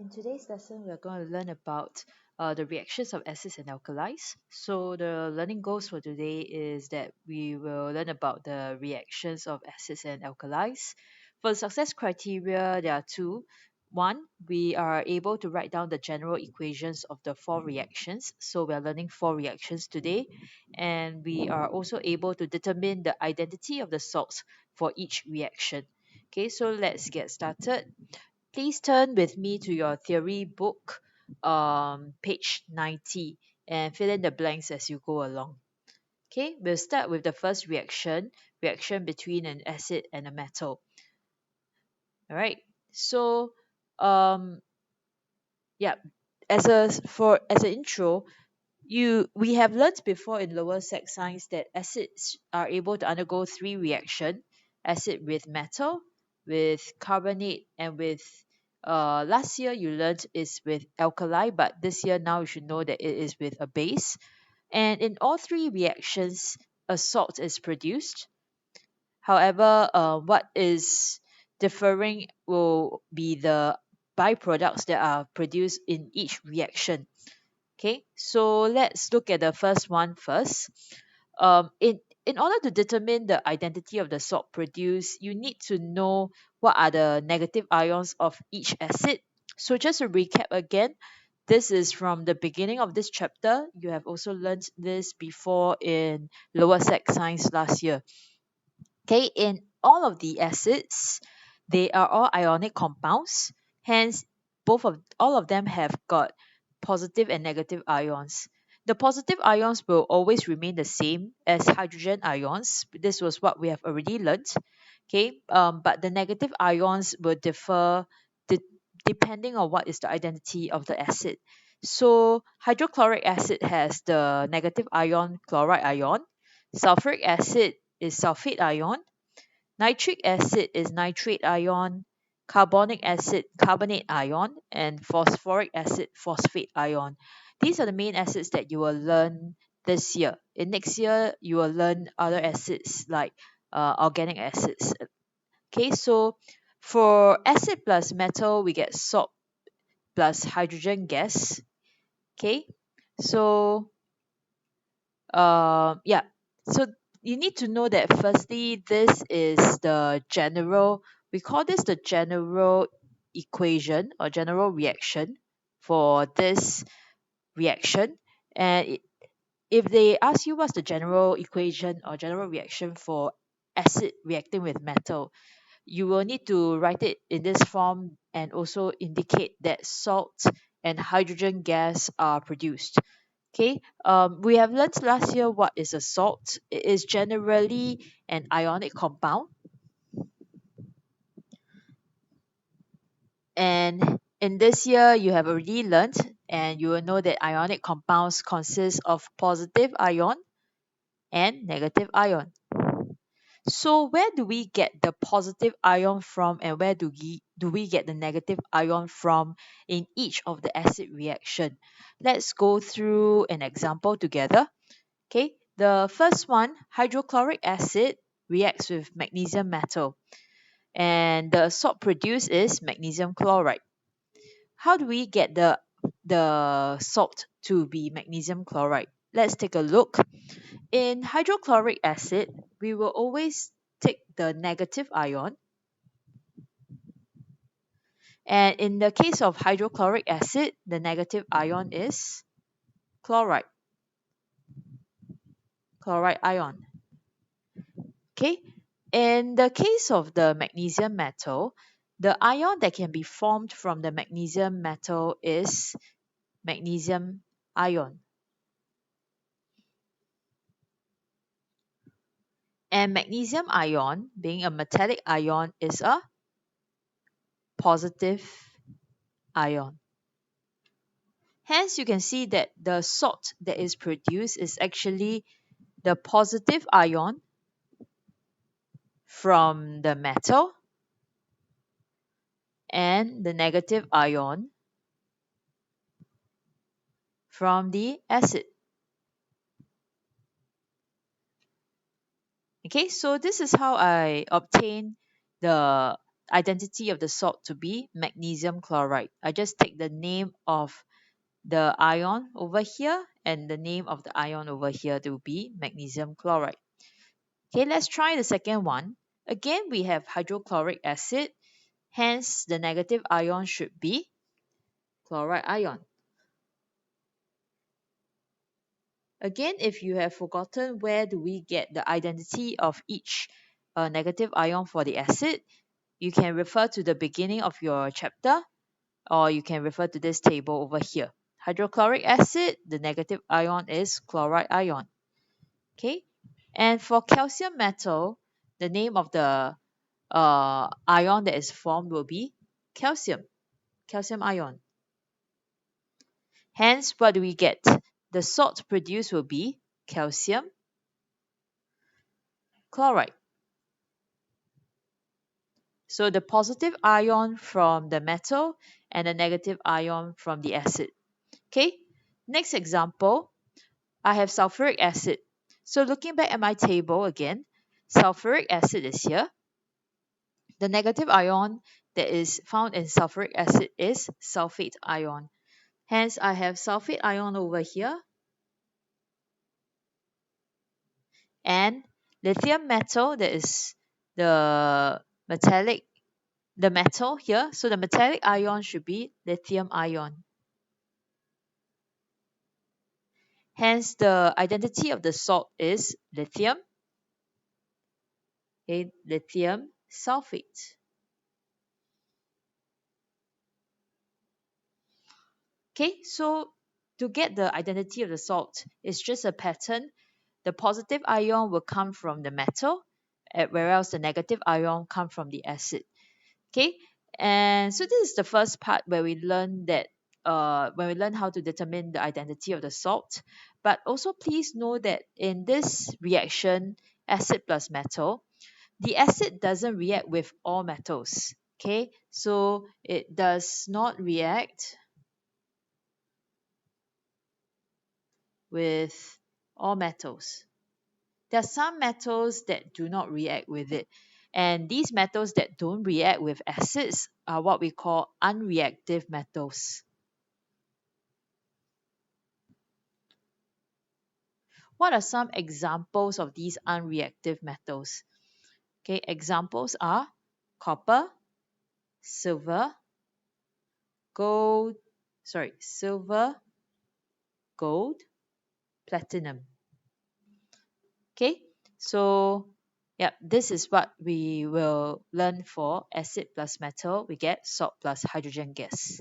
In today's lesson, we're going to learn about the reactions of acids and alkalis. So the learning goals for today is that we will learn about the reactions of acids and alkalis. For the success criteria, there are two. One, we are able to write down the general equations of the four reactions. So we're learning four reactions today. And we are also able to determine the identity of the salts for each reaction. Okay, so let's get started. Please turn with me to your theory book, page 90, and fill in the blanks as you go along. Okay, we'll start with the first reaction between an acid and a metal. All right, so um, yeah, as an intro, we have learnt before in lower sec science that acids are able to undergo three reaction: acid with metal, with carbonate, and with last year you learnt is with alkali, but this year now you should know that it is with a base. And in all three reactions, a salt is produced. However, what is differing will be the byproducts that are produced in each reaction. Okay, so let's look at the first one first. In order to determine the identity of the salt produced, you need to know what are the negative ions of each acid. So just to recap again, this is from the beginning of this chapter. You have also learned this before in lower sec science last year. Okay, in all of the acids, they are all ionic compounds. Hence, both of all of them have got positive and negative ions. The positive ions will always remain the same as hydrogen ions. This was what we have already learned. Okay, but the negative ions will differ de- depending on what is the identity of the acid. So hydrochloric acid has the negative ion chloride ion. Sulfuric acid is sulfate ion. Nitric acid is nitrate ion. Carbonic acid, carbonate ion. And phosphoric acid, phosphate ion. These are the main acids that you will learn this year. In next year, you will learn other acids like organic acids. Okay, so for acid plus metal, we get salt plus hydrogen gas. Okay, so yeah, so you need to know that firstly, this is the general, we call this the general equation or general reaction for this reaction. And if they ask you what's the general equation or general reaction for acid reacting with metal, you will need to write it in this form and also indicate that salt and hydrogen gas are produced. Okay, we have learned last year what is a salt. It is generally an ionic compound, and in this year you have already learned, and you will know that ionic compounds consist of positive ion and negative ion. So where do we get the positive ion from, and where do we get the negative ion from in each of the acid reaction? Let's go through an example together. Okay, the first one, hydrochloric acid reacts with magnesium metal, and the salt produced is magnesium chloride. How do we get the salt to be magnesium chloride? Let's take a look. In hydrochloric acid, we will always take the negative ion, and in the case of hydrochloric acid, the negative ion is chloride, chloride ion. Okay, in the case of the magnesium metal, the ion that can be formed from the magnesium metal is magnesium ion. And magnesium ion, being a metallic ion, is a positive ion. Hence, you can see that the salt that is produced is actually the positive ion from the metal and the negative ion from the acid. Okay, so this is how I obtain the identity of the salt to be magnesium chloride. I just take the name of the ion over here and the name of the ion over here to be magnesium chloride. Okay, let's try the second one. Again, we have hydrochloric acid. Hence, the negative ion should be chloride ion. Again, if you have forgotten where do we get the identity of each negative ion for the acid, you can refer to the beginning of your chapter, or you can refer to this table over here. Hydrochloric acid, the negative ion is chloride ion. Okay, and for calcium metal, the name of the ion that is formed will be calcium ion. Hence, what do we get? The salt produced will be calcium chloride. So the positive ion from the metal and the negative ion from the acid. Okay, next example, I have sulfuric acid. So looking back at my table again, sulfuric acid is here. The negative ion that is found in sulfuric acid is sulfate ion. Hence, I have sulfate ion over here and lithium metal that is the metallic, the metal here. So the metallic ion should be lithium ion. Hence, the identity of the salt is lithium, okay, lithium sulfate. Okay, so to get the identity of the salt, it's just a pattern. The positive ion will come from the metal, whereas the negative ion come from the acid. Okay, and so this is the first part where we learn that when we learn how to determine the identity of the salt. But also please know that in this reaction, acid plus metal, the acid doesn't react with all metals. Okay, so it does not react with all metals. There are some metals that do not react with it. And these metals that don't react with acids are what we call unreactive metals. What are some examples of these unreactive metals? Okay, examples are copper, silver, gold, silver, gold, platinum. Okay, so yeah, this is what we will learn for acid plus metal. We get salt plus hydrogen gas.